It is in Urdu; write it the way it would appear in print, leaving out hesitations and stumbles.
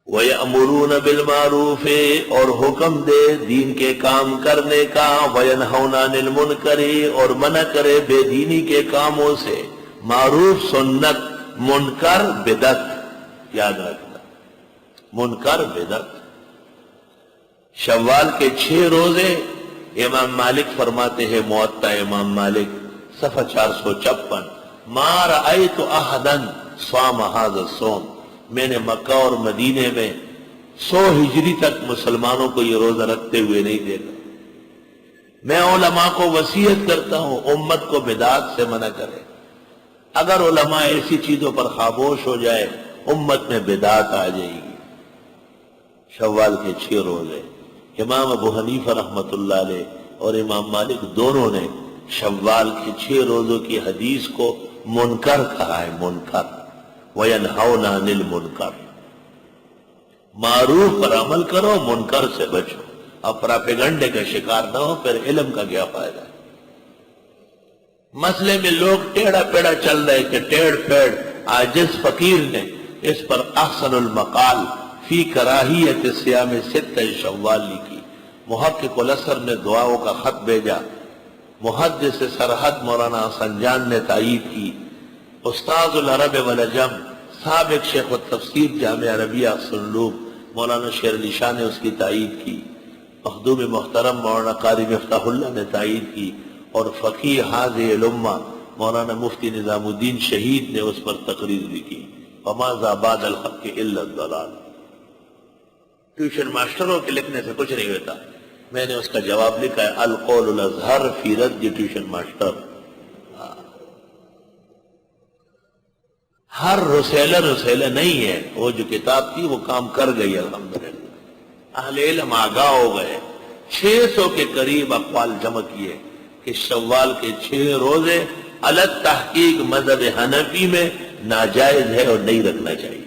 وَيَأْمُرُونَ بِالْمَعْرُوفِ اور حکم دے دین کے کام کرنے کا، وَيَنْهَوْنَ عَنِ الْمُنْكَرِ اور منع کرے بے دینی کے کاموں سے۔ معروف سنت، منکر بدعت، یاد رکھنا، منکر بدعت۔ شوال کے 6 روزے امام مالک فرماتے ہیں، موطا امام مالک صفحہ 456، ما رأیت احدا صام هذا الصوم، میں نے مکہ اور مدینے میں 100 ہجری تک مسلمانوں کو یہ روزہ رکھتے ہوئے نہیں دیکھا۔ میں علماء کو وصیت کرتا ہوں امت کو بدعات سے منع کرے۔ اگر علماء ایسی چیزوں پر خاموش ہو جائے امت میں بدعات آ جائے گی۔ شوال کے 6 روزے امام ابو حنیفہ رحمۃ اللہ علیہ اور امام مالک دونوں نے شوال کے 6 روزوں کی حدیث کو منکر کہا ہے، منکر۔ وَيَنْهَوْنَ عَنِ الْمُنْكَرِ، معروف پر عمل کرو، منکر سے بچو، اب پراپیگنڈے کا شکار نہ ہو، پھر علم کا کیا فائدہ ہے۔ مسئلے میں لوگ ٹیڑھا پیڑا چل رہے کہ ٹیڑھ پیڑ عاجز فقیر نے اس پر احسن المقال فی کراہیت صیام 6 شوال لکھی۔ محقق الاسر نے دعاؤں کا خط بھیجا، محدث سرحد مولانا حسن جان نے تائید کی، استاذ العرب والعجم سابق شیخ التفسیر جامعہ عربیہ سنلوب مولانا شیر علی شاہ نے اس کی تائید کی، مخدوم محترم مولانا قاری مفتاح اللہ نے تائید کی، اور فقیہ حاضر الامہ مولانا مفتی نظام الدین شہید نے اس پر تقریر لکھی، وَمَاذَا بَعْدَ الْحَقِّ إِلَّا الضَّلَالُ۔ ٹیوشن ماسٹروں کے لکھنے سے کچھ نہیں ہوتا، میں نے اس کا جواب لکھا ہے، القول الازہر فی رد ٹیوشن ماسٹر۔ ہر رسیلہ نہیں ہے، وہ جو کتاب تھی وہ کام کر گئی الحمدللہ، اہل علم آگاہ ہو گئے۔ 600 کے قریب اقوال جمع کیے کہ شوال کے 6 روزے الگ تحقیق مذہب حنفی میں ناجائز ہے اور نہیں رکھنا چاہیے۔